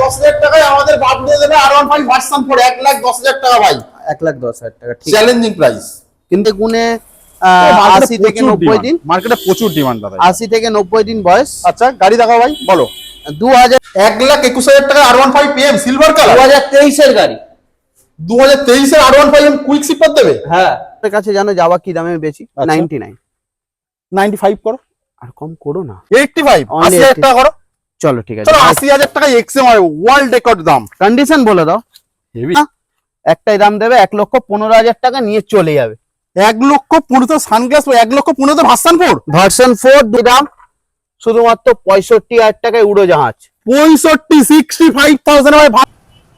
1,10,000 টাকায় আমাদের বাবলু দেবে R15 ভার্সন 4 1,10,000 টাকা ভাই। 1,10,000 টাকা, ঠিক। Challenging price. কিন্তু গুণে 80 থেকে 90 দিন, মার্কেটে প্রচুর ডিমান্ড দাদা। 80 থেকে 90 দিন বয়স। আচ্ছা গাড়ি দেখাও ভাই, বলো। 1,21,000 টাকা R15 PM সিলভার কালার, 2023 এর গাড়ি। 2023 এর R15 কুইক শিপার দেবে। হ্যাঁ, আপনার কাছে জানো যাওয়া কি দামে বেচি? 99। 95 করো, আর কম করো না। 85 80,000 টাকা করো। চলো ঠিক আছে, চলো 80,000 টাকা এক্সএমআই ওয়ার্ল্ড রেকর্ড দাম। কন্ডিশন বলে দাও। হেভি। একটাই দাম দেবে 1,15,000 টাকা, নিয়ে চলে যাবে। 1,15,000 সানগ্লাস, 1,15,000 ভার্সন 4। ভার্সন 4 দাম শুধুমাত্র 65,000 টাকায় উড়োজাহাজ। 65,000 ভাই।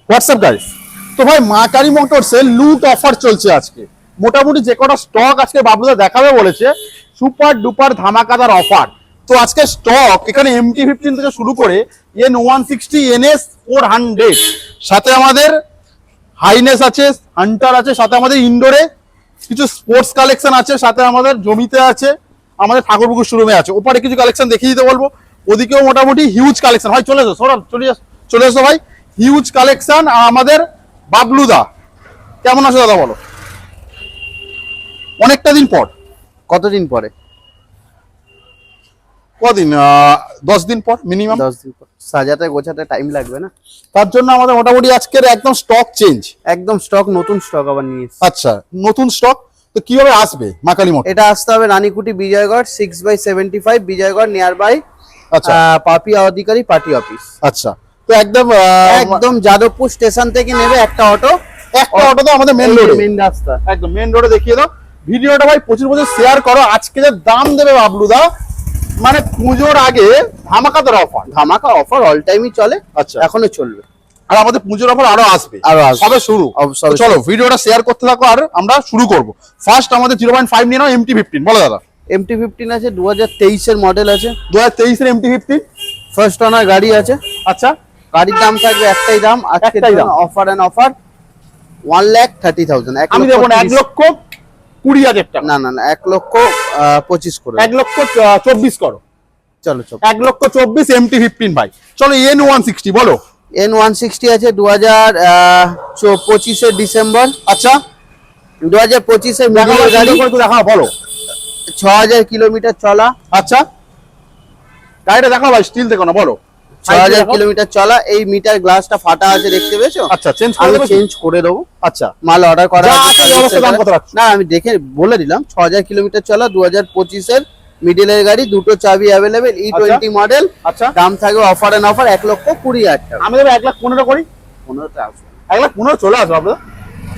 হোয়াটসঅ্যাপ গাইস, তো ভাই মা কালী মোটরসে লুট অফার চলছে আজকে। মোটামুটি যে কটা স্টক আজকে বাবলুদা দেখাবে বলেছে, সুপার ডুপার ধামাকাদার অফার। তো আজকে স্টক এখানে MT-15 থেকে শুরু করে N160 NS 400, সাথে আমাদের হাইনেস আছে, হান্টার আছে, সাথে আমাদের ইনডোরে কিছু স্পোর্টস কালেকশন আছে, সাথে আমাদের জমিতে আছে, আমাদের ঠাকুরপুকুর শোরুমে আছে। ওপারে কিছু কালেকশন দেখিয়ে দিতে বলবো, ওদিকেও মোটামুটি হিউজ কালেকশন। ভাই চলে এসো, সরান চলে এসো ভাই, হিউজ কালেকশন। আর আমাদের বাবলুদা কেমন আছে দাদা বলো? অনেকটা দিন পর। কতদিন পরে? কদিন? 10 দিন পর মিনিমাম। 10 দিন পর। সাজাতে গোছাতে টাইম লাগবে না, তার জন্য আমাদের মোটামুটি আজকের একদম স্টক চেঞ্জ, একদম স্টক নতুন স্টক আবার নিয়ে এসেছি। আচ্ছা নতুন স্টক। তো কিভাবে আসবে মা কালী মোটর? এটা আসতে হবে রানীকুটি বিজয়গড় 6/75 বিজয়গড়, নিয়ার বাই আচ্ছা পাপিয়া অধিকারী পার্টি অফিস। আচ্ছা, তো একদম একদম যাদবপুর স্টেশন থেকে নেবে একটা অটো তো আমাদের মেন রোডে, মেন রাস্তা, একদম মেন রোডে দেখিয়ে দাও। ভিডিওটা ভাই প্রচুর শেয়ার করো। আজকে যে দাম দেবে বাবলুদা, মানে পুজোর আগে ধামাকাদার অফার। ধামাকা অফার অল টাইমই চলে, আচ্ছা এখনো চলবে। আর আমাদের পুজোর অফার আরো আসবে, সবে শুরু। সবে চলো ভিডিওটা শেয়ার করতে থাকো, আর আমরা শুরু করব। ফার্স্ট আমাদের 0.5 নিয়ে নাও, MT-15 বলো দাদা। MT-15 আছে, 2023 এর মডেল আছে, 2023 এর MT-15 ফার্স্ট ওনার গাড়ি আছে। আচ্ছা গাড়ির দাম থাকবে একটাই দাম, আজকের জন্য অফার এন্ড অফার 1,30,000। আমি দেবো না 1,20,000 টাকা। না 1,25,000 করে, 1,24,000 করো। চলো 1,24,000 MT-15 ভাই। চলো N160 বলো। N160 আছে 2025 এর ডিসেম্বর। আচ্ছা 2025 এর মিডলের গাড়ি, দেখাও বলো। 6,000 কিলোমিটার চলা। আচ্ছা গাড়িটা দেখাও ভাই, স্টিল দেখো না, বলো। 6,000 কিলোমিটার চলা। এই মিটার গ্লাসটা ফাটা আছে, দেখতে পেয়েছো? আচ্ছা চেঞ্জ করে দেবো। আচ্ছা মাল অর্ডার করা আছে। দাম কত রাখছো? না আমি দেখে বলে দিলাম, 6,000 কিলোমিটার চলা, 2025 এর মিডলের গাড়ি, দুটো চাবি অ্যাভেলেবেল, E20 মডেল। আচ্ছা দাম থাকবে অফার এন্ড অফার 1,20,000 টাকা। আমি দেবো 1,15,000 করি। 15টা আসবে, 1,15,000 চলে আসবে আপনাদের।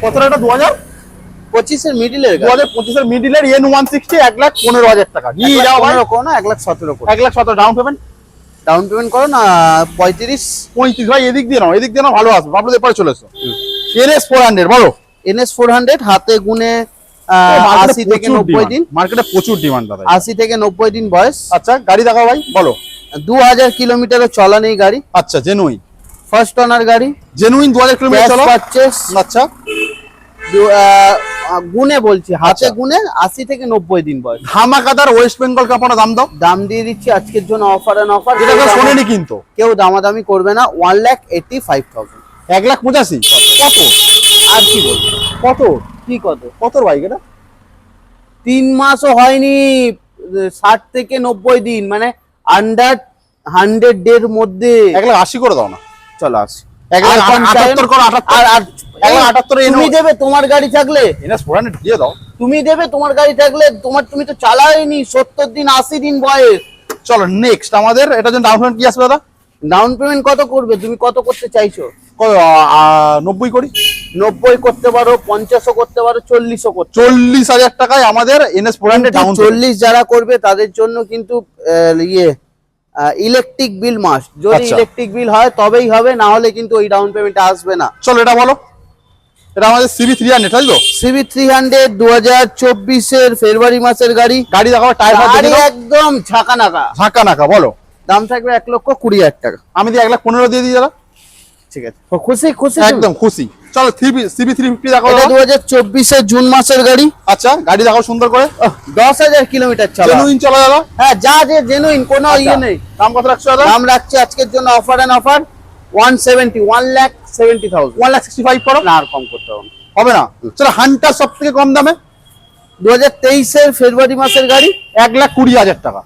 কত টাকা? 2025 এর মিডলের গাড়ি, 2025 এর মিডলের N160 1,15,000 টাকা। নিয়ে যাও ভাই। 1,15,000 করো না, 1,17,000 করো। 1,17,000 ডাউন পেমেন্ট। ডাউন পেমেন্ট করো না 35 ভাই এদিক দিয়ে নাও, এদিক দিয়ে নাও, ভালো আসবে। আপনাদের এরপরে চলে এসো। NS 400 বলো। NS 400 হাতে গুনে 80 থেকে 90 দিন, মার্কেটে প্রচুর ডিমান্ড দাদা। 80 থেকে 90 দিন বয়স। আচ্ছা গাড়ি দেখাও ভাই, বলো। 2,000 কিলোমিটারও চলা নেই গাড়ি। আচ্ছা জেনুইন, ফার্স্ট ওনার গাড়ি, জেনুইন 2,000 কিলোমিটার চলা। পারচেজ। আচ্ছা গুনে বলছি, হাতে গুনে 80 থেকে 90 দিন বয়স। ধামাকাদার ওয়েস্ট বেঙ্গল কাপড় দাম দাও। দাম দিয়ে দিচ্ছি আজকের জন্য অফার এন্ড অফার। এটা তো শোনেনি কিন্তু কেউ দামাদামি করবে না, 1,85,000। 1,85,000 কত? আর কি বলবো, কত কি কত বাইক এটা? 3 মাসও হয়নি, 60 থেকে 90 দিন, মানে আন্ডার 100 ডের মধ্যে। 1,80,000 করে দাও না। চলো আসি। 1,78,000 করো। 1,78,000 তুমি দেবে তোমার গাড়ি থাকলে, NS 400 দিয়ে দাও। তুমি দেবে তোমার গাড়ি থাকলে, তুমি তো চালাইনি 70 দিন 80 দিন বয়স। চলো নেক্সট আমাদের এটার জন্য ডাউন পেমেন্ট কি আসবে দাদা? ডাউন পেমেন্ট কত করবে? তুমি কত করতে চাইছো? 90 করি। 90 করতে পারো, 50ও করতে পারো, 40ও করতে। 40,000 টাকায় আমাদের NS 400 ডাউন। 40 যারা করবে তাদের জন্য কিন্তু ইলেকট্রিক বিল মাস্ট। যদি ইলেকট্রিক বিল হয় তবেই হবে, না হলে কিন্তু ওই ডাউন পেমেন্টটা আসবে না। চলো এটা বলো। এটা আমাদের CB300 তাই তো? CB300 2024 এর ফেব্রুয়ারি মাসের গাড়ি। গাড়ি দেখাও, টায়ার একদম ঝাঁকা নাকা। বলো। দাম থাকবে 1,20,000 টাকা। আমি দিয়ে 1,15,000 দিয়ে দিই দাদা। ঠিক আছে, খুশি একদম খুশি। চলো CB350 দেখাও। এটা 2024 এর জুন মাসের গাড়ি। আচ্ছা গাড়ি দেখাও সুন্দর করে। 10,000 কিলোমিটার চলা, জেনুইন চলা দাদা। হ্যাঁ যা যে জেনুইন, কোনো ইয়ে নেই। দাম কত রাখছো দাদা? দাম রাখছি আজকের জন্য অফার এন্ড অফার 170, 1,70,000 1,65,000 করো, না, আর কম করতে হবে না। হবে না? চলো হান্টার সব থেকে কম দামে 2023 ফেব্রুয়ারি মাসের গাড়ি। 1,20,000 টাকা।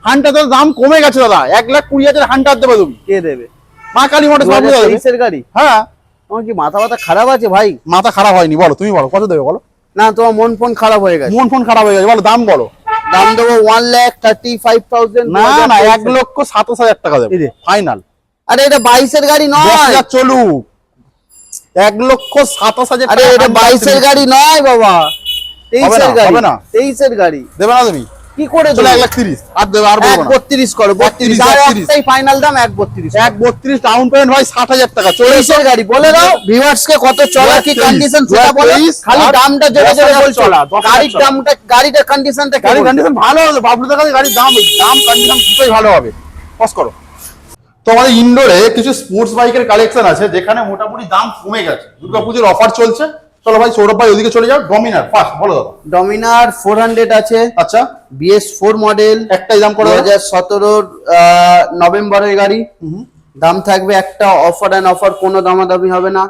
হান্টার তো দাম কমে গেছে দাদা, 1,20,000 হান্টার দেবে তুমি। কে দেবে? মা কালী মোটরস বাবলুদা দেবে। 2023 গাড়ি। হ্যাঁ, তোমার কি মাথা ব্যথা খারাপ আছে ভাই? মাথা খারাপ হয়নি, বলো তুমি বলো কত দেবে বলো। না, তোমার মন ফোন খারাপ হয়ে গেছে। মন ফোন খারাপ হয়ে গেছে, বলো দাম বলো। দাম দেবো 1,35,000। না না, 1,27,000 টাকা দেবে এই রে। ফাইনাল। আরে এটা 22 গাড়ি নয়। 10,000 চলুক, 1,27,000 আরে এটা 22 গাড়ি নয় বাবা, 23 গাড়ি। হবে না? 23 গাড়ি দেবে না তুমি? কি করে চলো দেবো? 1,30,000 আর দেবে, আর বলবো না। 1,32 করো, 32। 32, আর 32 একটাই ফাইনাল দাম 1,32। 1,32 ডাউন পেমেন্ট ভাই 60,000 টাকা। চলে 23 গাড়ি বলে দাও ভিউয়ার্স কে, কত চলা কি 23, কন্ডিশন সেটা বলো। 23 খালি আর দামটা জোরে জোরে 10,000 বলছো। চলা, 10,000 গাড়ির চলা। দামটা, গাড়িটার কন্ডিশনটা কি? গাড়ির কন্ডিশন ভালো হবে, বাবলুদার কাছে গাড়ির দাম কন্ডিশন দুটোই ভালো হবে। পজ করো। তো আমাদের ইনডোরে কিছু স্পোর্টস বাইকের কালেকশন আছে যেখানে মোটামুটি দাম কমে গেছে, দুর্গাপুজোর অফার চলছে। চলো ভাই সৌরভ ভাই ওদিকে চলে যাও। ডমিনার ফার্স্ট বলো দাদা। ডমিনার 400 আছে, আচ্ছা, BS4 মডেল, একটাই দাম করে 2017 নভেম্বরের গাড়ি। দাম থাকবে একটা অফার এন্ড অফার, কোনো দামাদামি হবে না,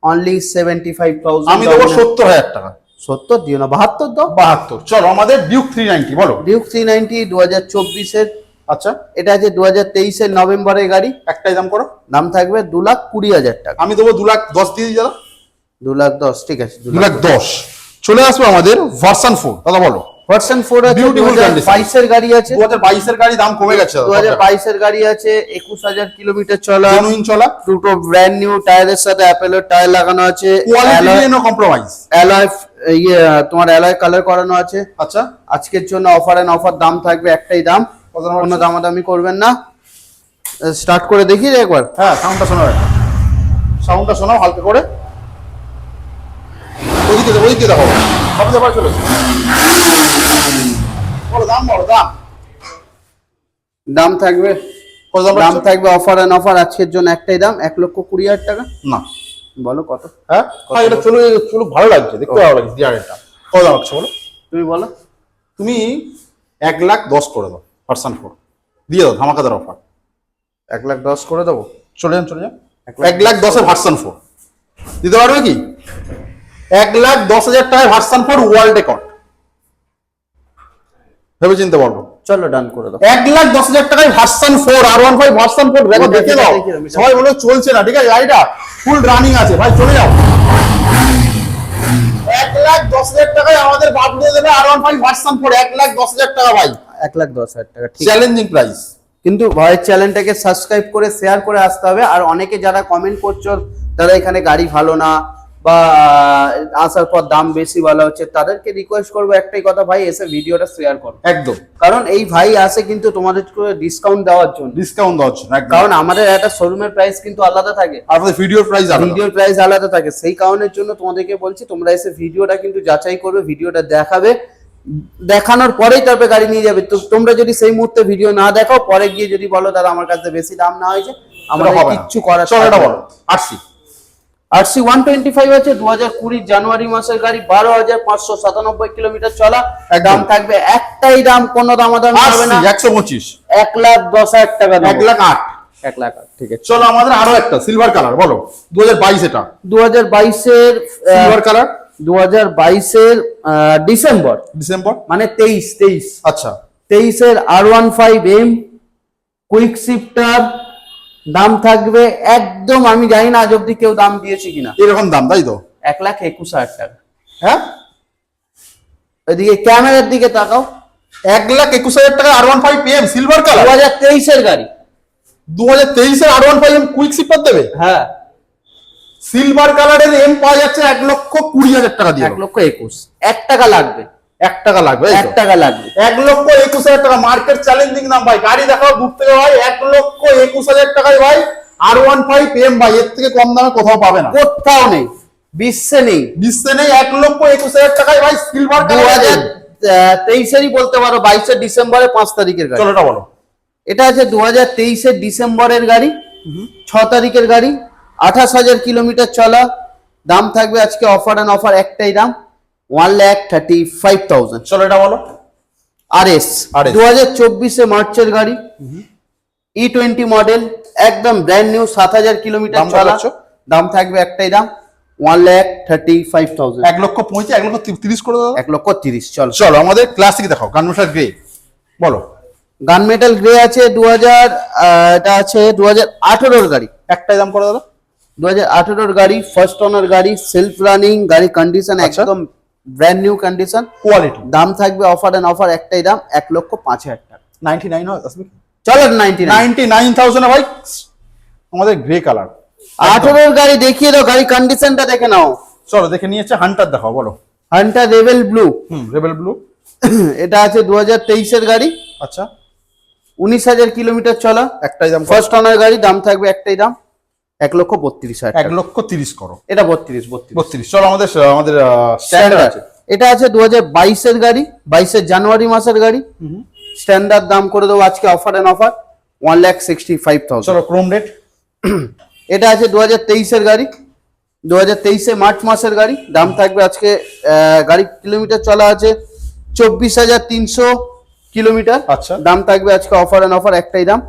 অনলি 75,000। আমি দেবো 70,000 টাকা। 70 দিও না, 72 দাও। 72। চলো আমাদের ডিউক 390 বলো। ডিউক 390 2024 আচ্ছা, এটা আছে 2023 নভেম্বরের গাড়ি। একটাই দাম করো। দাম থাকবে 2,20,000 টাকা। আমি দেবো 2,10,000 দিয়ে দিই দাদা। 2,10,000 ঠিক আছে। 2,10,000। চলে আসবে আমাদের ভার্সন 4 দাদা বলো। ভার্সন 4 আছে, Beautiful 2022 এর গাড়ি আছে। 2022 এর গাড়ি, দাম কমে গেছে দাদা। 2022 এর গাড়ি আছে, 21,000 কিলোমিটার চলা, জেনুইন চলা, দুটো ব্র্যান্ড নিউ টায়ারের সাথে অ্যাপেলের টায়ার লাগানো আছে, কোয়ালিটি নিয়ে নো কম্প্রোমাইজ। অ্যালয় তোমার অ্যালয় কালার করানো আছে। আচ্ছা, আজকের জন্য অফার এন্ড অফার, দাম থাকবে একটাই দাম, কোনো দামাদামি করবেন না। স্টার্ট করে দেখি একবার। হ্যাঁ সাউন্ডটা শোনাও, একটা সাউন্ডটা শোনাও হালকা করে। ওইদিকে দেখো, সব ব্যাপার চলেছে। বলো দাম, বলো দাম। দাম থাকবে, কত দাম দাম রাখছো? থাকবে অফার এন্ড অফার আজকের জন্য একটাই দাম, 1,20,000 টাকা। না, বলো কত? হ্যাঁ এটা চলো ভালো লাগছে, দেখতে ভালো লাগছে ডিআরএলটা। কত দাম রাখছো বলো? তুমি বলো। তুমি 1,10,000 করে দাও, ভার্সন 4 দিয়ে দাও, ধামাকাদার অফার। 1,10,000 করে দেবো। চলে যান 1,10,000 ভার্সন 4 দিতে পারবে কি? 1,10,000 টাকায় ভার্সন 4 ওয়ার্ল্ড রেকর্ড, ভেবে চিনতে পারবো। চলো ডান করে দাও। 1,10,000 টাকায় ভার্সন 4 R15 ভার্সন 4 রেকর্ড দেখে দাও। সবাই বলে চলছে না, ঠিক আছে গাড়িটা ফুল রানিং আছে ভাই, চলে যাও। 1,10,000 টাকায় আমাদের বাবলু দেবে R15 ভার্সন 4, 1,10,000 টাকা ভাই, 1,10,000 টাকা ঠিক। Challenging price. কিন্তু ভাইয়ের চ্যানেলটাকে সাবস্ক্রাইব করে শেয়ার করে আসতে হবে। আর অনেকে যারা কমেন্ট করছো দাদা এখানে গাড়ি ভালো না বা আসার পর দাম বেশি বলা হচ্ছে, তাদেরকে রিকোয়েস্ট করবো একটাই কথা, ভাই এসে ভিডিওটা শেয়ার করো। একদম, কারণ এই ভাই আসে কিন্তু তোমাদের ডিসকাউন্ট দেওয়ার জন্য, ডিসকাউন্ট দেওয়ার জন্য একদম। কারণ আমাদের একটা শোরুমের প্রাইস কিন্তু আলাদা থাকে, আপনাদের ভিডিওর প্রাইস আলাদা। ভিডিওর প্রাইস আলাদা থাকে। সেই কারণের জন্য তোমাদেরকে বলছি তোমরা এসে ভিডিওটা কিন্তু যাচাই করবে, ভিডিওটা দেখাবে, দেখানোর পরেই তারপরে গাড়ি নিয়ে যাবে। তো তোমরা যদি সেই মুহূর্তে ভিডিও না দেখাও, পরে গিয়ে যদি বলো দাদা আমার কাছে বেশি দাম না হয়েছে, আমাদের কিচ্ছু করার চলো এটা থাকবে বলো। না। আরসি 125 আছে, 2020 জানুয়ারি মাসের গাড়ি, 12,597 কিলোমিটার চলা। একদম। দাম থাকবে একটাই দাম, কোনো দামাদামি হবে না, 125, 1,10,000 টাকা দেবো। 1,08,000। 1,08,000 ঠিক আছে। চলো আমাদের আরো একটা সিলভার কালার বলো, 2022 এটা 2022 সিলভার কালার, 2022 ডিসেম্বর, ডিসেম্বর। মানে 23 আচ্ছা, 23 R15M কুইক শিফটার। দাম থাকবে একদম, আমি জানি না আজ অব্দি কেউ দাম দিয়েছে কিনা, এরকম দাম তাই তো? 1,21,000 টাকা। হ্যাঁ, ওইদিকে ক্যামেরার দিকে তাকাও, 1,21,000 টাকা R15 PM সিলভার কালার, 2023 এর গাড়ি, 2023 এর R15M কুইক শিপার দেবে। হ্যাঁ সিলভার কালারের এম পাওয়া যাচ্ছে 1,20,000 টাকা দিয়ে। 1,21,000, 1 টাকা লাগবে, 1 টাকা লাগবে, 1 টাকা লাগবে। 1,21,000 টাকা মার্কেট চ্যালেঞ্জিং দাম ভাই। গাড়ি দেখাও দূর থেকে ভাই, 1,21,000 টাকায় ভাই R15 PM ভাই, এর থেকে কম দামে কোথাও পাবে না, কোথাও নেই, বিশ্বে নেই। বিশ্বে নেই। 1,21,000 টাকায় ভাই সিলভার কালার। 2023 বলতে পারো, 22 ডিসেম্বরের 5 তারিখের গাড়ি। চলো এটা বলো। এটা আছে 2023 ডিসেম্বরের গাড়ি, 6 তারিখের গাড়ি, 28,000 কিলোমিটার চলা। দাম থাকবে আজকে অফার এন্ড অফার একটাই দাম, 1,35,000। চলো এটা বলো। RS 2024 মার্চের গাড়ি, E20 মডেল, একদম ব্র্যান্ড নিউ 7000 কিলোমিটার দাম কত চলা। রাখছো? দাম থাকবে একটাই দাম 1,35,000। 1,35,000, 1,30,000 করে দাও। 1,30,000। চলো চলো আমাদের ক্লাসিক দেখাও, গানমেটার গ্রে বলো। গান মেটাল গ্রে আছে 2000, এটা আছে 2018 গাড়ি। একটাই দাম করে দাদা। 2018 গাড়ি, ফার্স্ট ওনার গাড়ি, সেলফ রানিং গাড়ি, কন্ডিশন আচ্ছা। একদম ব্র্যান্ড নিউ কন্ডিশন। কোয়ালিটি দাম থাকবে অফার এন্ড অফার একটাই দাম 1,05,000 টাকা। 99 হয় আসবে। চলো 99। 99,000 ভাই আমাদের গ্রে কালার। 18 গাড়ি দেখিয়ে দাও, গাড়ি কন্ডিশনটা দেখে নাও। চলো দেখে নিয়েছে, হান্টার দেখাও বলো। Hunter rebel blue, rebel blue. এটা আছে 2023 এর গাড়ি, আচ্ছা 19,000 কিলোমিটার চলা। একটাই দাম, ফার্স্ট ওনার গাড়ি, দাম থাকবে একটাই দাম 1,32,000 টাকা। 1,30,000 করো। এটা 32। 32। চলো আমাদের আমাদের স্ট্যান্ডার্ড স্ট্যান্ডার্ড আছে। এটা আছে 2022 এর গাড়ি, 22 জানুয়ারি মাসের গাড়ি। স্ট্যান্ডার্ড দাম করে দেবো আজকে অফার এন্ড অফার 1,65,000। চলো ক্রোম রেড। এটা আছে 2023 এর গাড়ি, 2023 মার্চ মাসের গাড়ি। দাম থাকবে আজকে গাড়ি কিলোমিটার চলা আছে 24,300 কিলোমিটার। আচ্ছা। দাম থাকবে আজকে অফার এন্ড অফার একটাই দাম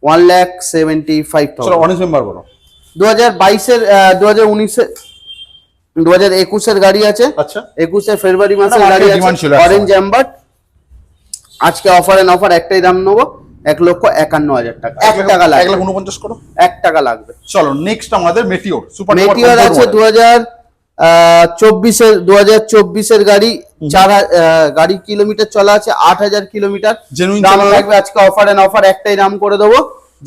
1,75,000। চলো অরেঞ্জ মেম্বার বলো। 2022 এর 2019 এর 2021 এর গাড়ি আছে। আচ্ছা 21 ফেব্রুয়ারি মাসের না, গাড়ি market আছে, demand ছিল অরেঞ্জ অ্যাম্বার। আজকে অফার এন্ড অফার একটাই দাম নেবো 1,51,000 টাকা। 1 টাকা লাগবে, 1,49,000 করো। 1 টাকা লাগবে। চলো নেক্সট আমাদের মেটিওর সুপার মেটিওর আছে 2024 এর গাড়ি, গাড়ি কিলোমিটার চলা আছে 8,000 কিলোমিটার। Genuine দাম চালানো। থাকবে আজকে অফার এন্ড অফার একটাই দাম করে দেবো।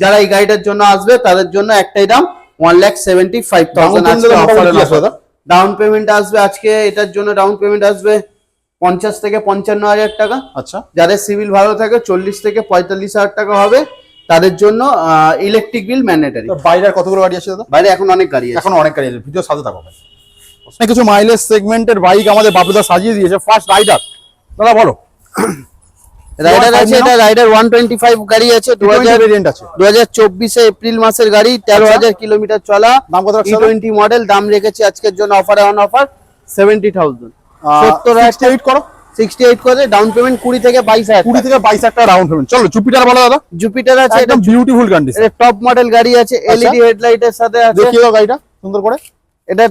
যারা এই গাড়িটার জন্য আসবে তাদের জন্য একটাই দাম 1,75,000 আজকে offer and offer. Down payment আসবে আজকে এটার জন্য, ডাউন পেমেন্ট আসবে 50 থেকে 55,000 টাকা। আচ্ছা যাদের সিভিল ভালো থাকে 40 থেকে 45,000 টাকা হবে। তাদের জন্য ইলেকট্রিক বিল ম্যান্ডেটরি। তো বাইরে আর কতগুলো গাড়ি আছে দাদা? বাইরে এখন অনেক গাড়ি আছে। এখন অনেক গাড়ি আছে, ভিডিও সাথে থাকো ভাই। কিছু মাইলেজ সেগমেন্টের বাইক আমাদের বাবুদা সাজিয়ে দিয়েছে। ফার্স্ট রাইডার দাদা বলো। রাইডার আছে, এটা রাইডার 125 গাড়ি আছে, 2000 ভেরিয়েন্ট আছে। 2024 এপ্রিল মাসের গাড়ি, 13,000 কিলোমিটার চলা। দাম কত রাখছো? E20 model. দাম রেখেছি আজকের জন্য অফার অন অফার 70,000। 68 করো। 68 করে ডাউন পেমেন্ট 20 থেকে 22,000। 20 থেকে 22,000 টাকা ডাউন পেমেন্ট। চলো জুপিটার বলো দাদা। জুপিটার আছে, এটা একদম বিউটিফুল কন্ডিশন। টপ মডেল গাড়ি আছে, এলইডি হেডলাইটের সাথে আছে। দেখিয়ে দাও গাড়িটা সুন্দর করে। এটা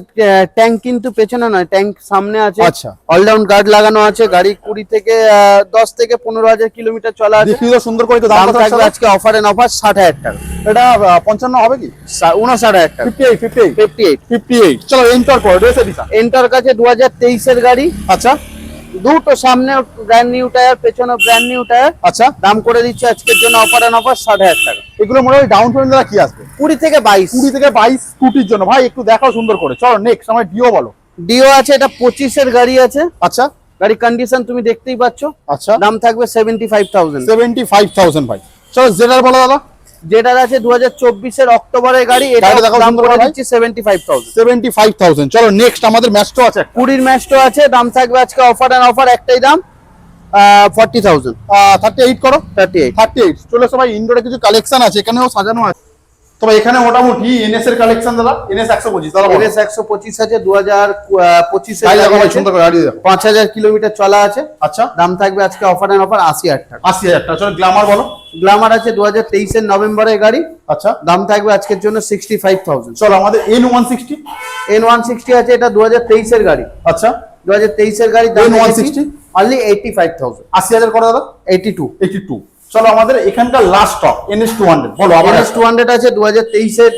ট্যাঙ্ক কিন্তু পেছনে নয়, ট্যাঙ্ক সামনে আছে। আচ্ছা। অলরাউন্ড গার্ড লাগানো আছে। গাড়ি 20 থেকে 10 থেকে 15,000 কিলোমিটার চলা আছে। দেখিয়ে দাও সুন্দর করে। তো দাম দাম কত থাকবে রাখছো? আজকে অফার এন্ড অফার 60,000 টাকা। এটা 55 হবে কি? 59,000 টাকা। 58 58। চলো এন্টার করো রেস এডিশন। এন্টার কাছে 2023 এর গাড়ি। আচ্ছা দুটো সামনে ব্র্যান্ড নিউ টায়ার, পেছনে ব্র্যান্ড নিউ টায়ার। আচ্ছা দাম করে দিচ্ছে আজকের জন্য অফার এন্ড অফার 60,000 টাকা। এগুলো মোটামুটি ডাউন পেমেন্ট দ্বারা কি আসবে? 20 থেকে 22। 20 থেকে 22 স্কুটির জন্য ভাই একটু দেখাও সুন্দর করে। চলো নেক্সট আমার ডিও বলো। ডিও আছে, এটা 25 এর গাড়ি আছে। আচ্ছা গাড়ি কন্ডিশন তুমি দেখতেই পাচ্ছ। আচ্ছা দাম থাকবে 75,000। 75,000 ভাই। চলো জেডার বলো দাদা। যেটা আছে 2024 এর অক্টোবরের গাড়ি, এটা গাড়িটা দেখাও দাম সুন্দর করে করে ভাই। দিচ্ছি 75,000। 75,000। চলো নেক্সট আমাদের ম্যাস্টো আছে একটা। 20 ম্যাস্টো আছে, দাম থাকবে আজকে অফার এন্ড অফার একটাই দাম 40,000। 38 করো। 38। 38 চলে এসো ভাই। ইনডোরে কিছু কালেকশন আছে, এখানেও সাজানো আছে। তো ভাই এখানে মোটামুটি এনএস এর কালেকশন দাদা। এনএস 125 দাদা বলো। NS 125 আছে, 2025 এর গাড়ি গাড়ি দেখো ভাই আছে। সুন্দর করে গাড়ি দেখো। 5,000 কিলোমিটার চলা আছে। আচ্ছা দাম থাকবে আজকে অফার এন্ড অফার 80,000 টাকা। 80,000 টাকা। চলো গ্ল্যামার বলো। গ্ল্যামার আছে 2023 এর নভেম্বরের গাড়ি। আচ্ছা দাম থাকবে আজকের জন্য 65,000। চলো আমাদের N160। N160 আছে, এটা 2023 এর গাড়ি। আচ্ছা 2023 এর গাড়ি, দাম N160 অনলি 85,000। 80,000 করো দাদা। 82। চলো আমাদের এখানকার লাস্ট স্টক NS 200 বলো আবার। NS 200 আছে 2023 এর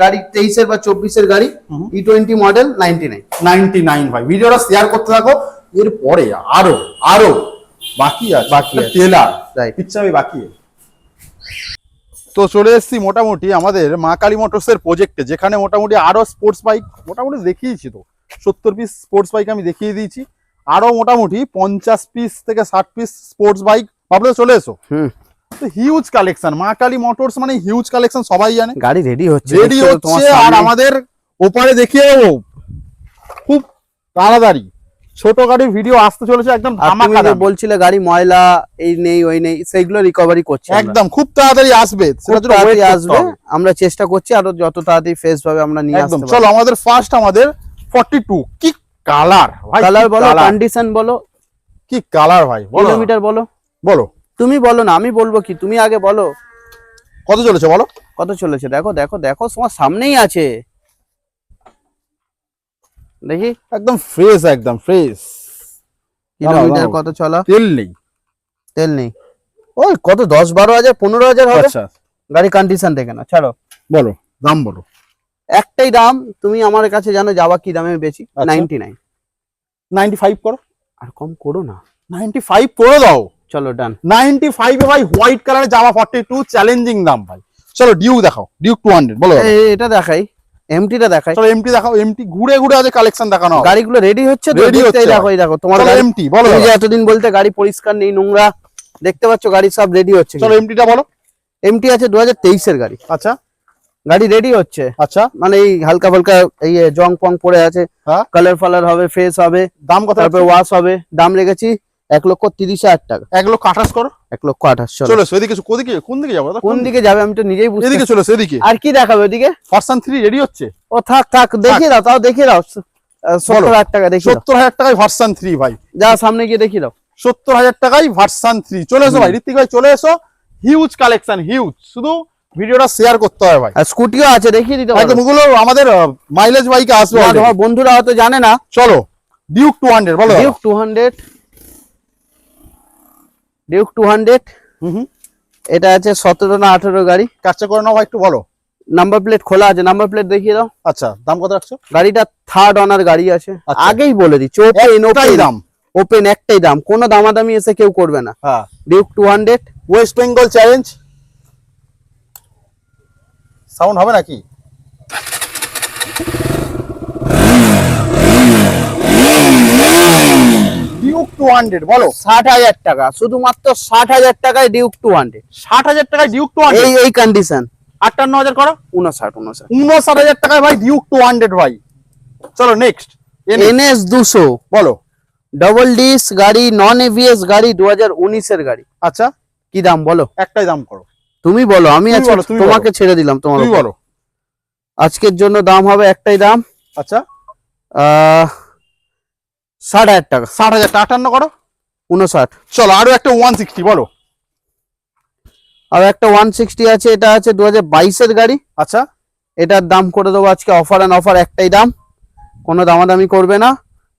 গাড়ি, 23 এর বা 24 এর গাড়ি, E20 মডেল 99। 99 ভাই। ভিডিওটা শেয়ার করতে থাকো। এর পরে আরো আরো বাকি আছে। বাকি আছে। টেলার Right. ইচ্ছা আমি বাকি আছে। তো চলে এসেছি মোটামুটি আমাদের মা কালী মোটরস এর প্রজেক্টে, যেখানে মোটামুটি আরো স্পোর্টস বাইক মোটামুটি দেখিয়েছি। তো 70 পিস স্পোর্টস বাইক আমি দেখিয়ে দিয়েছি। আরো মোটামুটি 50 পিস থেকে 60 পিস স্পোর্টস বাইক ভাবলে চলে এসো। তো হিউজ কালেকশন। মা কালী মোটরস মানে হিউজ কালেকশন, সবাই জানে। গাড়ি রেডি হচ্ছে, রেডি হচ্ছে। আর আমাদের ওপারে দেখিয়ে দেবো খুব তাড়াতাড়ি ছোট গাড়ির ভিডিও আসতে চলেছে একদম ধামাকা। বলছিলে গাড়ি ময়লা এই নেই ওই নেই, সেইগুলো রিকভারি করছে একদম খুব তাড়াতাড়ি আসবে। সেটা জন্য wait করতে আসবে, হবে। আমরা চেষ্টা করছি আরো যত তাড়াতাড়ি ফেস ভাবে আমরা নিয়ে একদম। আসতে চলো পারি। আমাদের ফার্স্ট আমাদের 42 কি কালার ভাই। কালার বলো, কন্ডিশন বলো, কি কালার ভাই বলো। কিলোমিটার বলো। বলো তুমি বলো না, আমি বলবো কি, তুমি আগে বলো। কত চলেছে বলো। কত চলেছে দেখো দেখো দেখো, তোমার সামনেই আছে, দেখি একদম ফ্রেশ, একদম ফ্রেশ। কিলোমিটার কত চলা, তেল নেই। তেল নেই, ওই কত 10-12 হাজার 15 হাজার হবে। আচ্ছা গাড়ি কন্ডিশন দেখে না, ছাড়ো, বলো দাম বলো। একটাই দাম, তুমি আমার কাছে জানো যাওয়া কি দামে বেচি, আচ্ছা। 99। 95 করো, আর কম করো না, 95 করে দাও। চলো ডান। 95 এ ভাই হোয়াইট কালারে জাভা 42 চ্যালেঞ্জিং দাম ভাই। চলো ডিউক দেখাও, ডিউক 200 বলো। এটা দেখাই, এমটিটা দেখাই। চলো এমটি দেখাও, এমটি ঘুরে ঘুরে আজ কালেকশন দেখানো হবে। গাড়িগুলো রেডি হচ্ছে তো, Ready হচ্ছে দেখো, এই দেখো তোমার চলো গাড়ি। এমটি বলো। তুমি যে এতদিন বলতে গাড়ি পরিষ্কার নেই, নোংরা, দেখতে পাচ্ছ গাড়ি সব রেডি হচ্ছে। চলো এমটিটা বলো। এমটি আছে 2023 এর গাড়ি, আচ্ছা গাড়ি রেডি হচ্ছে। আচ্ছা, মানে এই হালকা ফালকা এই জং পং পড়ে আছে, হ্যাঁ। কালার ফালার হবে, ফেস হবে, দাম কত? তারপরে ওয়াশ হবে। দাম রেখেছি 1,30,000 টাকা। 1,28,000 করো। 1,28,000। চলো এদিকে এসো, কোন দিকে যাবো দাদা? কোন দিকে যাবে আমি তো নিজেই বুঝতে। এদিকে চলো এদিকে। আর কি দেখাবে ওদিকে? ভার্সন 3 রেডি হচ্ছে। ও থাক থাক, দেখিয়ে দাও, তাও দেখিয়ে দাও। 70,000 টাকা দেখিয়ে দাও। 70,000 টাকায় ভার্সন 3 ভাই। যা সামনে গিয়ে দেখিয়ে দাও। 70,000 টাকায় ভার্সন 3 চলে এসো ভাই, ঋত্বিক ভাই চলে এসো। হিউজ কালেকশন, হিউজ, শুধু ভিডিওটা শেয়ার করতে হবে ভাই। আর স্কুটিও আছে, দেখিয়ে দিতে পারো। একদম ওগুলো আমাদের মাইলেজ বাইকে আসবে। না, তোমার বন্ধুরা হয়তো জানে না। চলো ডিউক 200 বলো। Duke 200, Duke 200। এটা আছে 17 না 18 গাড়ি। কাজটা করে নাও ভাই, একটু বলো। নাম্বার প্লেট খোলা আছে, নাম্বার প্লেট দেখিয়ে দাও। আচ্ছা দাম কত রাখছো? গাড়িটা থার্ড অনার গাড়ি আছে, আচ্ছা। আগেই বলে দিচ্ছি, একটাই দাম। ওপেন একটাই দাম, কোনো দামাদামি এসে কেউ করবে না। হ্যাঁ, Duke 200। West Bengal challenge sound হবে নাকি? ডিউক 200 বলো। 60,000 টাকা, শুধুমাত্র 60,000 টাকায় ডিউক 200। 60,000 টাকায় ডিউক 200। এই কন্ডিশন। 58,000 করো। 59। 59,000 টাকায় ভাই ডিউক 200 ভাই। চলো নেক্সট NS 200 বলো। ডবল ডিস গাড়ি, নন এভিএস গাড়ি, 2019 এর গাড়ি। আচ্ছা কি দাম বলো? একটাই দাম করো। তুমি বলো, আমি তুমি আজকে বলো, তুমি তোমাকে ছেড়ে দিলাম, তোমার তুমি উপর। বলো। আজকের জন্য দাম হবে একটাই দাম, আচ্ছা 60,000 টাকা। 60,000 টাকা। 58 করো। 59। চলো আরো একটা 160 বলো। আর একটা 160 আছে, এটা আছে 2022 এর গাড়ি। আচ্ছা এটার দাম করে দেবো আজকে অফার এন্ড অফার, একটাই দাম, কোনো দামাদামি করবে না।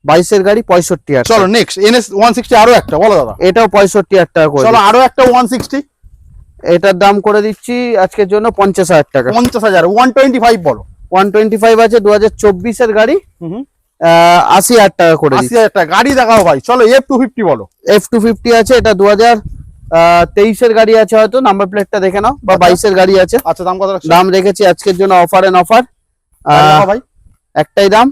22 এর গাড়ি 65,000 চলো নেক্সট NS 160 আরো একটা বলো দাদা। এটাও 65,000 টাকা করে। চলো আরো একটা 160। এটার দাম করে দিচ্ছি আজকের জন্য 50,000 টাকা। 50,000। 125 বলো। 125 আছে 2024 এর গাড়ি, 80,000 টাকা করে দিচ্ছি। 80,000 টাকা। গাড়ি দেখাও ভাই। চলো F250 বলো। F250 আছে, এটা 2023 এর গাড়ি আছে, হয়তো নাম্বার প্লেটটা দেখে নাও, বা 22 এর গাড়ি আছে। আচ্ছা দাম কত রাখছো? দাম রেখেছি আজকের জন্য অফার এন্ড অফার, ভাই একটাই দাম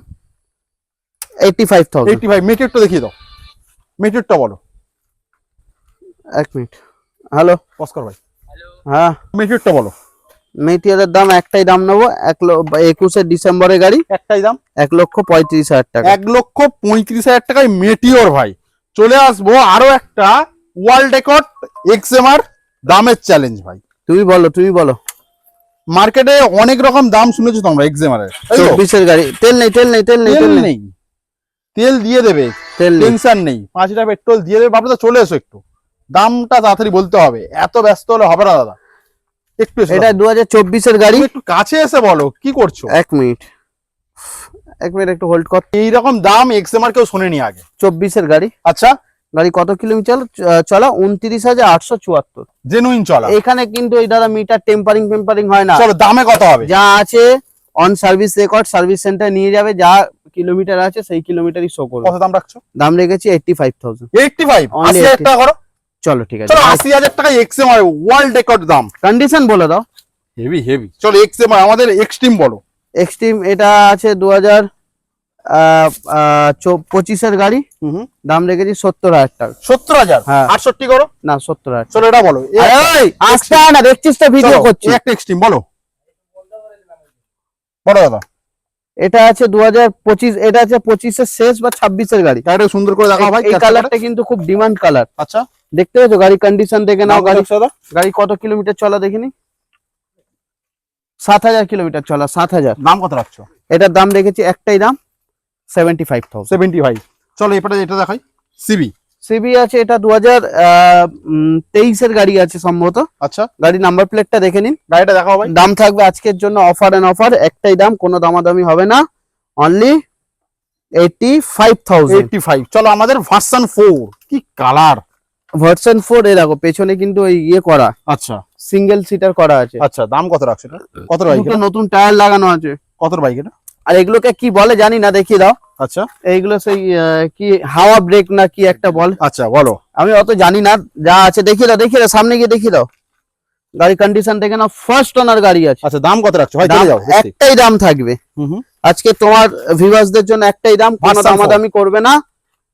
85,000। 85। মেটিউরটা দেখিয়ে দাও, মেটিউরটা বলো। এক মিনিট, হ্যালো অস্কার ভাই। হ্যাঁ, মেটিউরটা বলো। মেটিয়ারের দাম একটাই দাম নেবো, 21 ডিসেম্বরের গাড়ি, একটাই দাম 1,35,000 টাকা। 1,35,000 টাকায় মেটিওর ভাই। চলে আসবো আরো একটা ওয়ার্ল্ড রেকর্ড XMR দামের চ্যালেঞ্জ ভাই। তুমি বলো, তুমি বলো। মার্কেটে অনেক রকম দাম শুনেছো তোমরা XMR এর, 24 এর গাড়ি, তেল নেই, তেল নেই, তেল নেই, তেল তেল নেই, নেই। তেল দিয়ে দেবে, তেল নেই। টেনশন নেই। 5 লিটার পেট্রোল দিয়ে দেবে। বাবু চলে এসো একটু, দামটা তাড়াতাড়ি বলতে হবে, এত ব্যস্ত হলে হবে না দাদা। একটু এসো এটা দাদা। 2024 এর গাড়ি। তুমি একটু কাছে এসে বলো কি করছো। এক মিনিট একটু হোল্ড কর। এইরকম দাম XMR কেউ শোনেনি আগে। 24 এর গাড়ি। আচ্ছা গাড়ি কত কিলোমিটার চলা? 29,874। জেনুইন চলা। এখানে কিন্তু এই দাদা মিটার টেম্পারিং হয় না। চলো দামে কত হবে? যা আছে on service record, service centre নিয়ে যাবে, যা কিলোমিটার আছে সেই কিলোমিটারই শো করবে। কত দাম রাখছো? দাম রেখেছি 85,000। 85। Only 80,000 টাকা করো। চলো ঠিক আছে। চলো 80,000 টাকা XMR ওয়ার্ল্ড রেকর্ড দাম। কন্ডিশন বলে দাও। Heavy heavy. চলো XMR আমাদের এক্সট্রিম বলো। এক্সট্রিম এটা আছে 2025 এর গাড়ি। দাম রেখেছি 70,000 টাকা। 70,000। হ্যাঁ। 68 করো। না 70,000। চলো এটা বলো। আসতে না, দেখছিস তো ভিডিও করছি। একটা এক্সট্রিম বলো বলো দাদা। এটা আছে 2025, এটা আছে 25 এর শেষ বা 26 এর গাড়ি। গাড়িটা সুন্দর করে দেখাও ভাই। এই কালারটা কিন্তু খুব ডিমান্ড কালার। আচ্ছা দেখতে পাচ্ছ গাড়ি কন্ডিশন দেখে নাও। গাড়ি দাদা গাড়ি কত কিলোমিটার চলা দেখিনি? 7,000 কিলোমিটার চলা। 7,000। দাম কত রাখছো? এটার দাম রেখেছি একটাই দাম 75,000। 75। চলো এটা দেখাই। সিবি সিবি আছে, এটা 2023 এর গাড়ি আছে সম্ভবত। আচ্ছা, গাড়ি নাম্বার প্লেটটা দেখে নিন। গাড়িটা দেখাও ভাই। দাম থাকবে আজকের জন্য অফার এন্ড অফার, একটাই দাম, কোনো দামাদামি হবে না, অনলি 85,000। 85। চলো আমাদের ভার্সন 4, কি কালার! ভার্সন 4 এ দেখো পেছনে কিন্তু ওই ইয়ে করা, আচ্ছা সিঙ্গেল সিটার করা আছে। আচ্ছা, দাম কত রাখছো এটা? কত বাইক? দুটো নতুন টায়ার লাগানো আছে। কত বাইক এটা? আর এগুলোকে কি বলে জানি না, দেখিয়ে দাও। আচ্ছা এইগুলো সেই কি হাওয়া ব্রেক না কি একটা বল, আচ্ছা বলো। আমি অত জানি না, যা আছে দেখিয়ে দাও, দেখিয়ে দাও, সামনে গিয়ে দেখিয়ে দাও। গাড়ি কন্ডিশন দেখে না, ফার্স্ট ওনার গাড়ি আছে। আচ্ছা, দাম কত রাখছো ভাই? দাম চলে যাও। একটাই দাম থাকবে আজকে তোমার ভিউয়ার্সদের জন্য, একটাই দাম, কোনো Version 4। দামাদামি করবে না,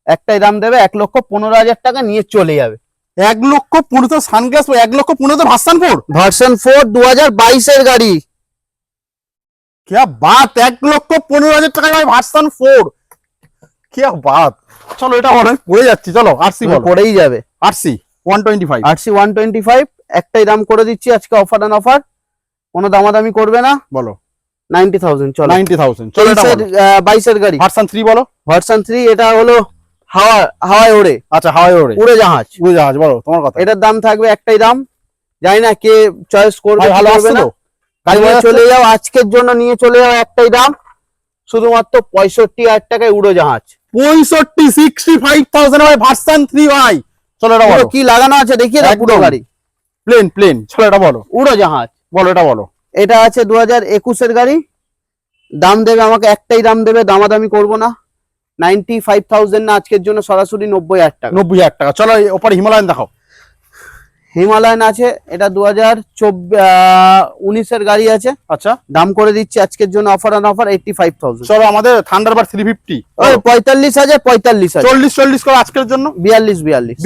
একটাই দাম দেবে, 1,15,000 টাকা নিয়ে চলে যাবে। 1,15,000 তো সানগ্লাস, 1,15,000 তো ভার্সন 4। ভার্সন 4 2022 এর গাড়ি। क्या बात! 1,15,000 টাকা ভাই, ভার্সন 4। क्या बात! চলো এটা অনেক পড়ে যাচ্ছি, চলো আরসি বলো। পড়েই যাবে। আরসি 125। আরসি 125 একটাই দাম করে দিচ্ছি আজকে, অফার এন্ড অফার, কোনো দামাদামি করবে না, বলো 90,000। চলো 90,000। চলো এটা বলো। 22 এর গাড়ি, ভার্সন 3 বলো। ভার্সন 3 এটা হলো হাওয়ায় ওড়ে, আচ্ছা, হাওয়াই ওড়ে, উড়ে জাহাজ। উড়ে জাহাজ, বলো তোমার কথা। এটার দাম থাকবে একটাই দাম, জানি না কে চয়েস করবে, ভাই ভালো কি করবে আসছে না। তো? গাড়ি নিয়ে ভালো চলে আসছে? যাও, আজকের জন্য নিয়ে চলে যাও, একটাই দাম, শুধুমাত্র 65,000 টাকায় উড়ো জাহাজ। 65,000 ভাই, ভার্সন 3 ভাই। চলো এটা পুরো বলো। কি লাগানো আছে দেখিয়ে দাও, পুরো একদম। গাড়ি প্লেন প্লেন, চলো এটা বলো। উড়ো জাহাজ। বলো এটা বলো। এটা আছে 2021 এর গাড়ি, দাম দেবে আমাকে একটাই দাম দেবে, দামাদামি করবো না, 95,000 না, আজকের জন্য সরাসরি 90,000 টাকা। 90,000 টাকা। চলো ওপরে হিমালয়ান দেখাও। হিমালয়ান আছে, এটা 2019 এর গাড়ি আছে, আচ্ছা, দাম করে দিচ্ছি আজকের জন্য অফার এন্ড অফার 85,000। চলো আমাদের থান্ডারবার্ড 350। ওই 45,000 45,000 40 করে আজকের জন্য। 42 42।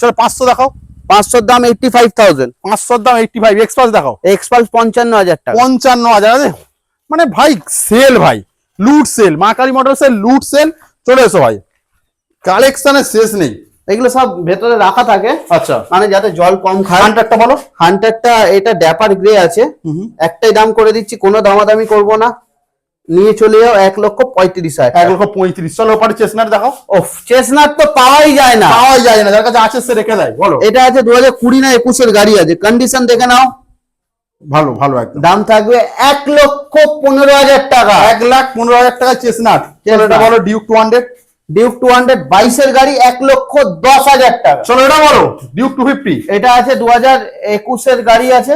চলো 500 দেখাও। 500 দাম 85,000। 500 দাম 85। এক্সপালস দেখাও। এক্সপালস 55,000 টাকা। 55,000। মানে ভাই সেল, ভাই লুট সেল, মা কালী মোটরসের লুট সেল। চলে এসো ভাই, কালেকশনের শেষ নেই। এগুলো সব ভেতরে রাখা থাকে, আচ্ছা, মানে যাতে জল কম খায়। হান্টারটা বলো। হান্টারটা এটা ড্যাপার গ্রে আছে, একটাই দাম করে দিচ্ছি, কোনো দামাদামি করব না, নিয়ে চলে যাও 1,35,000। 1,35,000। চলো ওপরে চেসনাট দেখাও। ওফ, চেসনাট তো পাওয়াই যায় না, পাওয়াই যায় না, যার কাছে আছে সে রেখে দেয়। বলো। এটা আছে 2020 না 21 এর গাড়ি আছে, কন্ডিশন দেখে নাও। ভালো ভালো একদম। দাম থাকবে 1,15,000 টাকা। 1,15,000 টাকা চেসনাট। চলো এটা বলো। ডিউক 200। ডিউক 222 এর গাড়ি 1,10,000 টাকা। চলো এটা বলো। ডিউক 250। এটা আছে 2021 এর গাড়ি আছে,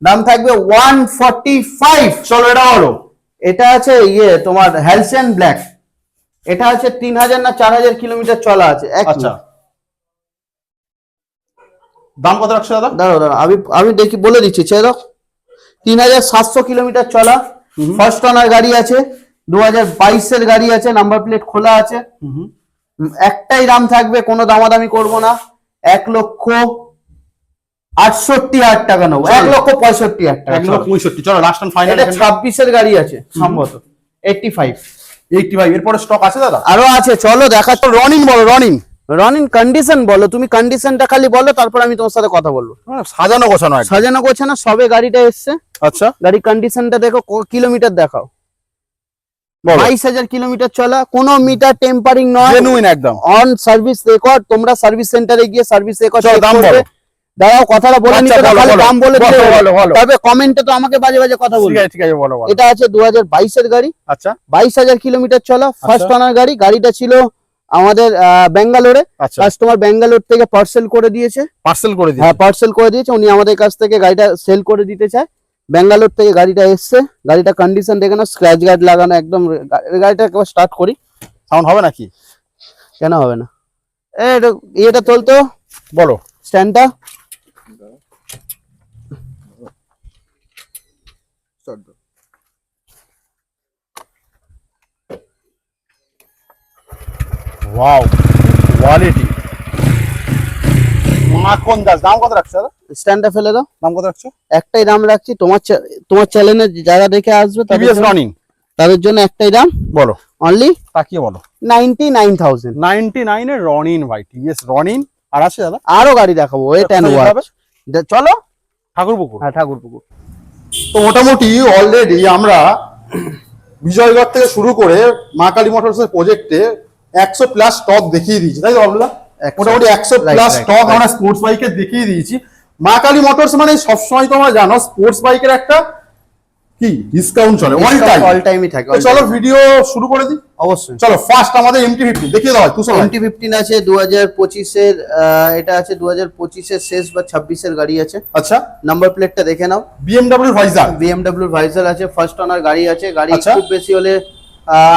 দাম থাকবে 145। চলো এটা বলো। এটা আছে ইয়ে তোমার হ্যালসেন ব্ল্যাক, এটা আছে 3,000 না 4,000 কিলোমিটার চলা আছে। আচ্ছা, দাম কত রাখছো দাদা? দাঁড়াও দাঁড়াও, আমি দেখি বলে দিচ্ছি, ছেড়ে দাও। 3,700 কিলোমিটার চলা, ফার্স্ট ওনার গাড়ি আছে, 2022 এর গাড়ি আছে, নাম্বার প্লেট খোলা আছে। একটাই দাম থাকবে, কোনো দামাদামি করব না, 1,68,000 টাকা নেবো, 1,65,000 টাকা। 1,65,000। চলো লাস্ট এন্ড ফাইনাল। এটা 26 এর গাড়ি আছে সম্ভবত, 85। 85। এরপরে স্টক আছে দাদা? আরো আছে, চলো দেখাচ্ছি। রনিং বলো। রনিং রনিং কন্ডিশন বলো, তুমি কন্ডিশনটা খালি বলো, তারপর আমি তোমার সাথে কথা বলবো। সাজানো গোছানো একদম। সাজানো গোছানো সবে গাড়িটা এসছে। আচ্ছা, গাড়ি কন্ডিশনটা দেখো, কিলোমিটার দেখাও, বলো। 22,000 কিলোমিটার চলা, কোনো মিটার টেম্পারিং নয়, জেনুইন একদম। On service record. তোমরা সার্ভিস সেন্টারে গিয়ে সার্ভিস রেকর্ড চলো দাম বলো। দাঁড়াও, কথাটা বলে আচ্ছা, নিতে দাও, বলো, খালি বলো, দাম বলে বলো, দিতে বলো, বলো। তবে কমেন্টে তো আমাকে বাজে বাজে কথা বলবে। ঠিক আছে বলো বলো। এটা আছে 2022 এর গাড়ি, আচ্ছা 22,000 কিলোমিটার চলা, ফার্স্ট ওনার গাড়ি। গাড়িটা ছিল আমাদের ব্যাঙ্গালোরে, আচ্ছা। কাস্টমার ব্যাঙ্গালোর থেকে পার্সেল করে দিয়েছে। পার্সেল করে দিই। হ্যাঁ, পার্সেল করে দিয়েছে, উনি আমাদের কাছ থেকে গাড়িটা সেল করে দিতে চায়। ব্যাঙ্গালোর থেকে গাড়িটা এসছে, গাড়িটা কন্ডিশন দেখে না, স্ক্র্যাচ গার্ড লাগানো একদম। গাড়িটা একবার স্টার্ট করি। সাউন্ড হবে নাকি? কেন হবে না? এটা চলতো, বলো। স্ট্যান্ডটা ওয়াও, কোয়ালিটি। মাখন দাস। দাম কত রাখছো দাদা? স্ট্যান্ডটা ফেলে দাও। দাম কত রাখছো? একটাই দাম রাখছি, তোমার চ্যানেলে যারা দেখে আসবে টিভিএস রনিং, তাদের জন্য একটাই দাম, বলো। অনলি তাকিয়ে বলো। 99,000। 99 এর রনিন ভাই, টিভিএস রনিন। আর আছে দাদা? আরো গাড়ি দেখাবো, ওয়েট এন্ড ওয়াচ। চলো ঠাকুরপুকুর। হ্যাঁ, ঠাকুরপুকুর। তো মোটামুটি অলরেডি আমরা বিজয়গড় থেকে শুরু করে মা কালী মোটরস এর প্রজেক্টে 100+ স্টক দেখিয়ে দিয়েছি, তাই তো বাবুলা? মোটামুটি 100 প্লাস স্টক আমরা স্পোর্টস বাইকের দেখিয়ে দিয়েছি। মা কালী মোটরস মানে সবসময় তোমরা জানো স্পোর্টস বাইকের একটা কি ডিসকাউন্ট চলে অল টাইমই থাকে। চলো ভিডিও শুরু করে দিই। অবশ্যই চলো ফার্স্ট আমাদের MT-15 দেখিয়ে দাও তুষার ভাই। MT-15 আছে 2025 এর, এটা আছে 2025 এর শেষ বা 26 এর গাড়ি আছে। আচ্ছা নাম্বার প্লেটটা দেখে নাও। BMW ভাইজার, BMW ভাইজার আছে, ফার্স্ট ওনার গাড়ি আছে। গাড়ি আচ্ছা। খুব বেশি হলে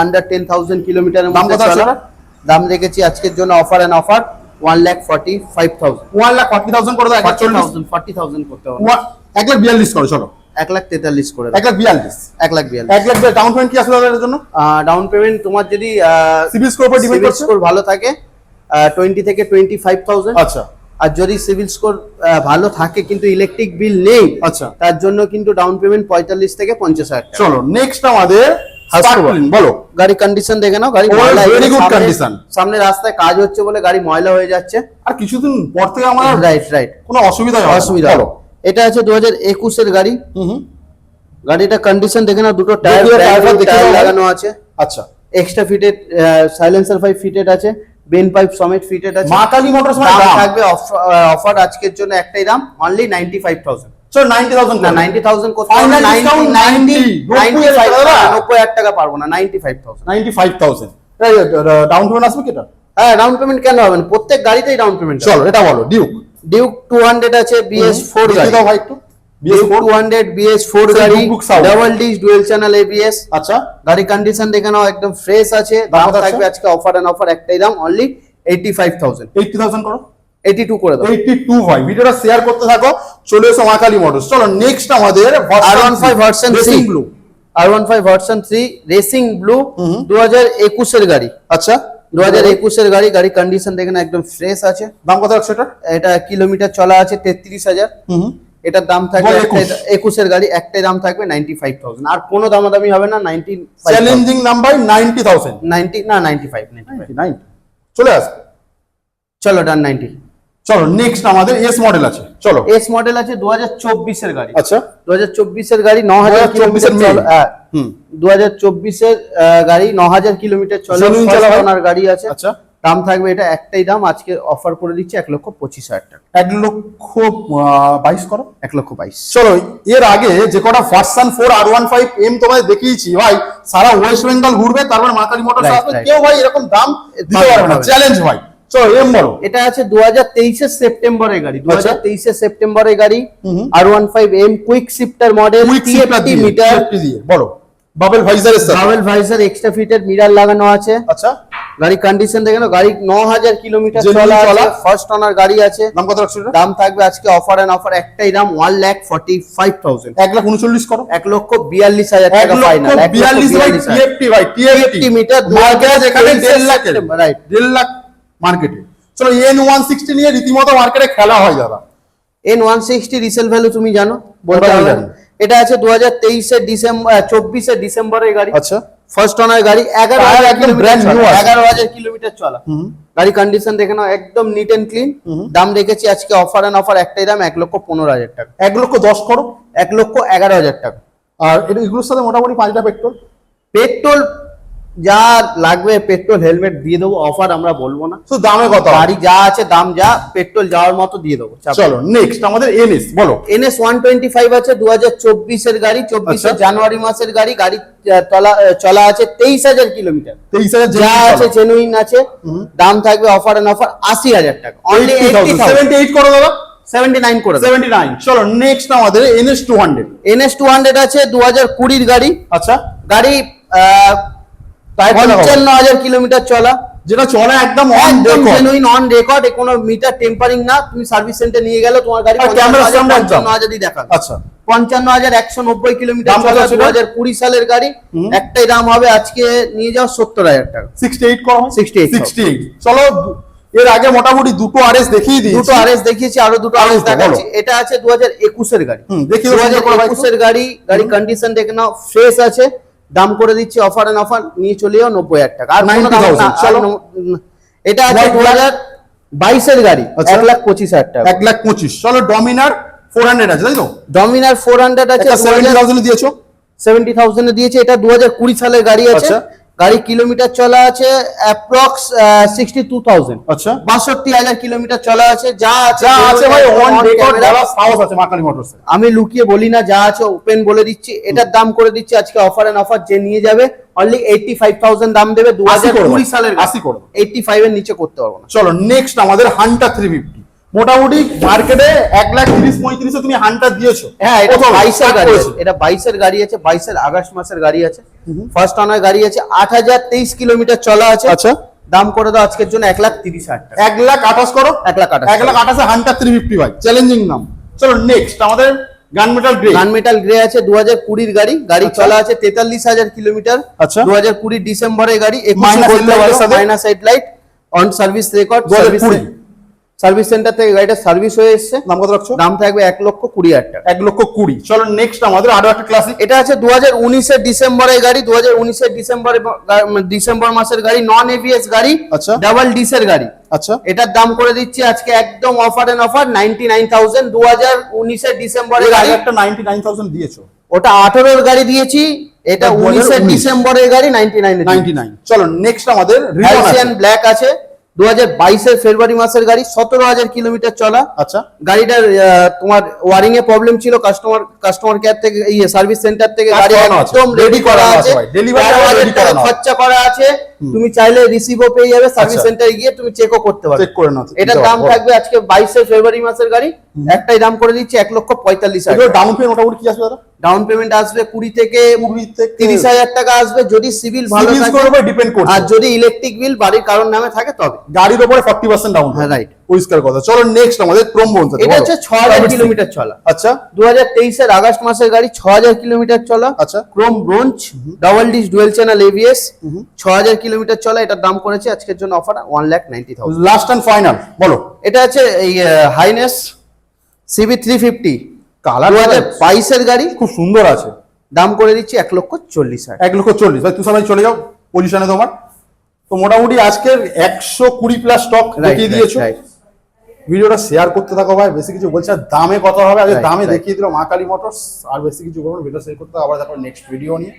আন্ডার 10,000 কিলোমিটারের দাম মধ্যে কত আছে চলা। এটার? দাম রেখেছি আজকের জন্য অফার 1,45,000। 1,40,000 করে দাও। 40,000 করতে হবে। 1,42,000 করো চলো। 1,43,000 করে 1,42,000 1,42,000 1,42,000 ডাউন পেমেন্ট কি আসলে এর জন্য? ডাউন পেমেন্ট তোমার যদি সিভিল স্কোর উপর ডিপেন্ড সিভিল করছে। স্কোর ভালো থাকে 20 থেকে 25,000। আচ্ছা আর যদি সিভিল স্কোর ভালো থাকে কিন্তু ইলেকট্রিক বিল নেই, আচ্ছা তার জন্য কিন্তু ডাউন পেমেন্ট 45 থেকে 50,000 টাকা। চলো নেক্সট আমাদের স্পার্কলিন বলো। গাড়ি কন্ডিশন দেখে নাও। গাড়ি Oh, ময়লা, very এখানে good সামনে- condition. সামনে রাস্তায় কাজ হচ্ছে বলে গাড়ি ময়লা হয়ে যাচ্ছে। আর কিছুদিন পর থেকে আমার রাইট কোনো অসুবিধা হবে না। অসুবিধা বলো। এটা আছে 2021 এর গাড়ি। হুম গাড়িটা কন্ডিশন দেখে নাও। দুটো টায়ার দেখি, টায়ার দেখে নাও। লাগানো আছে। আচ্ছা extra fitted silencer pipe fitted আছে, বেন পাইপ সমেত ফিটেড আছে। মা কালী মোটরস মানে দাম দাম থাকবে অফার আজকের জন্য একটাই দাম, অনলি 95,000। চলো 90,000 না 90,000 করতে হবে। Final discount 90,000 টাকা পারবো না, 95,000। 95,000 ডাউন পেমেন্ট আসবে কি এটা? হ্যাঁ ডাউন পেমেন্ট কেন হবে না, প্রত্যেক গাড়িতেই ডাউন পেমেন্ট। চলো এটা বলো। ডিউক ডিউক 200 আছে, BS4 গাড়ি। দেখিয়ে দাও ভাই একটু। ডিউক BS4 200 BS4 সেই গাড়ি, বুক sound। Double dish dual channel ABS। আচ্ছা গাড়ি কন্ডিশন দেখে নাও, একদম ফ্রেশ আছে। দাম দাম কত আছে? থাকবে আজকে অফার একটাই দাম, অনলি 85,000। 80,000 করো। 82 করে দাও। 82 ভাই। ভিডিওটা শেয়ার করতে থাকো। চলে এসো মা কালী মোটরস। চলো নেক্সট আমাদের R15 version 3 blue. R15 version 3 racing blue 2021 এর গাড়ি। আচ্ছা 2021 এর গাড়ি। গাড়ি কন্ডিশন দেখেন একদম ফ্রেশ আছে। দাম কত আছে এটা? এটা কিলোমিটার চলা আছে 33,000। হুম এটার দাম থাকবে 21 21 এর গাড়ি, একটাই দাম থাকবে 95,000। আর কোনো দামাদামি হবে না। 95,000 চ্যালেঞ্জিং নাম্বার 90,000 90 না 95 90 চলে আসবে। চলো ডান 90। চলো নেক্সট আমাদের এস মডেল আছে। চলো এস মডেল আছে 2024 এর গাড়ি। আচ্ছা 2024 এর গাড়ি 9,000 কিলোমিটার 2024 চলা। হ্যাঁ হুম 2024 এর গাড়ি 9,000 কিলোমিটার চলা। Genuine চলা হয়। ওনার গাড়ি আছে। আচ্ছা দাম থাকবে এটা একটাই দাম, আজকে অফার করে দিচ্ছি 1,25,000 টাকা। 1,22,000 করো। 1,22,000। চলো এর আগে যে কটা ভার্সন 4 R15M তোমাদের দেখিয়েছি ভাই, সারা ওয়েস্ট বেঙ্গল ঘুরবে, তারপর মা কালী মোটরস Right, আসবে, right. কেউ ভাই এরকম দাম দিতে পারবে না। পারবে না। চ্যালেঞ্জ ভাই। চলো এম বলো। এটা আছে 2023 এর সেপ্টেম্বরের গাড়ি। 2023 এর সেপ্টেম্বরের গাড়ি। হুম। R15M quick shifter model, quick shifter 380 metre, দিয়ে বলো। বাবেল ভাইজারের সাথে double visor, extra fitted mirror লাগানো আছে। আচ্ছা গাড়ি কন্ডিশন দেখে নাও। গাড়ি 9,000 কিলোমিটার Genuine চলা চলা। আছে। ফার্স্ট ওনার গাড়ি আছে। দাম কত রাখছো এটা? দাম থাকবে আজকে অফার একটাই দাম, 1,45,000। 1,39,000 করো। 1,42,000 টাকা ফাইনাল। 1,42,000 ভাই TFT ভাই TFT মিটার মার্কেট এখানে 1.5 লাখ রাইট। 1.5 লাখ মার্কেটে। চলো N160 নিয়ে রীতিমতো মার্কেটে খেলা হয় দাদা। N160 রিসেল ভ্যালু তুমি জানো? বলতে ওটা আমি হবে জানি। না। এটা আছে 2023 এর ডিসেম্বর 24 এর ডিসেম্বরের গাড়ি। আচ্ছা ফার্স্ট ওনার গাড়ি। টায়ার 11,000 একদম brand new আছে। 11,000 কিলোমিটার চলা। গাড়ি কন্ডিশন দেখে নাও, একদম নিট এন্ড ক্লিন। দাম রেখেছি আজকে অফার একটাই দাম, 1,15,000 টাকা। 1,10,000 করো। 1,11,000 টাকা। আর এগুলোর সাথে মোটামুটি 5টা পেট্রোল। পেট্রোল যা লাগবে, পেট্রোল হেলমেট দিয়ে দেবো, অফার আমরা বলবো না। তো দামে কত? গাড়ি যা আছে দাম যা, পেট্রোল যাওয়ার মতো দিয়ে দেবো। চলো নেক্সট আমাদের NS বলো। NS 125 আছে 2024 এর গাড়ি, 24 এর আচ্ছা। জানুয়ারি মাসের গাড়ি। গাড়ি চলা আছে 23,000 কিলোমিটার। 23,000 যা আছে জেনুইন আছে। দাম থাকবে অফার 80,000 টাকা, অনলি 80,000। 78 করো দাদা। 79 করে দাও। 79। চলো নেক্সট আমাদের NS 200। NS 200 আছে 2020 এর গাড়ি। আচ্ছা গাড়ি 55,000 কিলোমিটার চলা। যেটা চলে একদম অন একদম রেকর্ড। জেনুইন অন রেকর্ড, কোনো মিটার টেম্পারিং না। তুমি সার্ভিস সেন্টার নিয়ে গেলে তোমার গাড়ি আর ক্যামেরার সামনে একদম। 55,000 দেখাবে। আচ্ছা 55,190 কিলোমিটার দাম কত চলা, আছে? 2020 সালের গাড়ি। একটাই দাম হবে আজকে নিয়ে যাও 70,000 টাকা। 68 করো। 68 68 চলো এর আগে মোটামুটি দুটো RS দেখিয়ে দিয়েছি। দুটো আরএস দেখিয়েছি, আরো দুটো আরএস দেখাচ্ছি। এটা আছে 2021 এর গাড়ি। দেখিয়ে দাও সুন্দর করে ভাই। 2021 এর গাড়ি। গাড়ি কন্ডিশন দেখে নাও, ফ্রেশ আছে। দাম করে দিচ্ছি অফার নিয়ে চলে যাও 90,000 টাকা। আর কোনো দাম 90,000 না। চলো। এটা আছে 2022 এর গাড়ি, আচ্ছা। 1,25,000 টাকা। 1,25,000 চলো ডমিনার 400 আছে তাই তো? ডমিনার 400 আছে, 70,000 দিয়েছো। 70,000 এ দিয়েছে। এটা 2020 সালের গাড়ি আছে। আচ্ছা। গাড়ি কিলোমিটার চলা আছে অ্যাপ্রক্স 62,000, আচ্ছা 62,000 কিলোমিটার চলা আছে। যা যা আছে ভাই অন রেকর্ড camera। বলার সাহস আছে মা কালী মোটরস। আমি লুকিয়ে বলি না, যা আছে ওপেন বলে দিচ্ছি। এটার দাম করে দিচ্ছি আজকে অফার এন্ড অফার, যে নিয়ে যাবে অনলি 85,000 দাম দেবে। 2020 সালের 80 করবো। 85 এর নিচে করতে পারবো না। চলো নেক্সট আমাদের হান্টার 350। মোটামুটি মার্কেটে 1,30,35,000 তুমি হান্টার দিয়েছো। হ্যাঁ, এটা প্রথম 22 এর start গাড়ি করেছো। আছে, এটা 22 এর গাড়ি আছে, 22 এর আগস্ট মাসের গাড়ি আছে, ফার্স্ট অনার গাড়ি আছে, 8,023 কিলোমিটার চলা আছে। আচ্ছা দাম করে দাও আজকের জন্য 1,30,000 টাকা। 1,28,000 করো। 1,28,000 1,28,000 হান্টার 350 ভাই, চ্যালেঞ্জিং নাম। চলো নেক্সট আমাদের গান মেটাল গ্রে। গান মেটাল গ্রে আছে 2020 এর গাড়ি, গাড়ি আচ্ছা। চলা আছে 43,000 কিলোমিটার। আচ্ছা। 2020 ডিসেম্বরের গাড়ি, Minus headlight এর সাথে? Minus headlight, on service record, 2020 service centre থেকে গাড়িটা সার্ভিস হয়ে এসেছে। দাম কত রাখছো? দাম থাকবে 1,20,000 টাকা। 1,20,000। চলো নেক্সট আমাদের আরো একটা ক্লাসিক। এটা আছে 2019 এর ডিসেম্বরের গাড়ি, 2019 এর ডিসেম্বর মাসের গাড়ি, নন এবিএস গাড়ি, আচ্ছা। ডাবল ডিসের গাড়ি। আচ্ছা এটার দাম করে দিচ্ছি আজকে একদম অফার এন্ড অফার 99,000। 2019 এর ডিসেম্বরের এর গাড়ি, আগে একটা 99,000 দিয়েছো। ওটা 18 এর গাড়ি দিয়েছি, এটা 19 এর 2019 ডিসেম্বরের গাড়ি 99 এর। 99। চলো নেক্সট আমাদের রিবন আছে। হ্যালসিয়ান ব্ল্যাক আছে 2022 এর ফেব্রুয়ারি মাসের গাড়ি, 17,000 কিলোমিটার চলা। আচ্ছা গাড়িটার তোমার ওয়ারিং এ প্রবলেম ছিল, কাস্টমার কেয়ার থেকে সার্ভিস সেন্টার থেকে কাজ গাড়ি করানো আছে, একদম ready রেডি করা আছে, ভাই, delivery 13,000 ready টাকা করানো আছে। খরচা করা আছে। তুমি চাইলে রিসিভও পেয়ে যাবে, সার্ভিস আচ্ছা। সেন্টারে গিয়ে তুমি চেকও করতে পারবে। চেক করে নাও। এটার দাম থাকবে আজকে 22 এর ফেব্রুয়ারি মাসের গাড়ি, একটাই দাম করে দিচ্ছি 1,45,000 এগুলো টাকা। ডাউন পেমেন্ট মোটামুটি কি আসবে দাদা? ডাউন পেমেন্ট আসবে 20 থেকে 30,000 টাকা আসবে, যদি সিভিল ভালো সিভিল থাকে, স্কোর উপর ডিপেন্ড করছে। আর যদি ইলেকট্রিক বিল বাড়ির কারণ নামে থাকে তবে। গাড়ির উপরে 40% ডাউন। হ্যাঁ, right। পরিষ্কার কথা। চলো নেক্সট আমাদের ক্রোম বোনস আছে। এটা বলো। হচ্ছে 6,000 কিলোমিটার চলা। আচ্ছা 2023 এর আগস্ট মাসের গাড়ি, 6,000 কিলোমিটার চলা। আচ্ছা। Chrome bronze, double dish dual channel ABS, 6,000 kilometre চলা। এটার দাম করেছে আজকের জন্য অফার 1,90,000। লাস্ট এন্ড ফাইনাল বলো। এটা আছে এই হাইনেস সিবি 350, কালার 2022 এর গাড়ি, খুব সুন্দর আছে। দাম করে দিচ্ছি 1,40,000। 1,40,000 ভাই, তুমি সবাই চলে যাও পজিশনে তোমার। তো মোটামুটি আজকের 120 প্লাস স্টক দেখিয়ে দিয়েছো। ভিডিওটা শেয়ার করতে থাকো ভাই, বেশি কিছু বলছে আর দামে কথা হবে। আগে Right, দামে right. দেখিয়ে দিল মা কালী মোটরস, আর বেশি কিছু করবো না। ভিডিও শেয়ার করতে, আবার দেখো নেক্সট ভিডিও নিয়ে।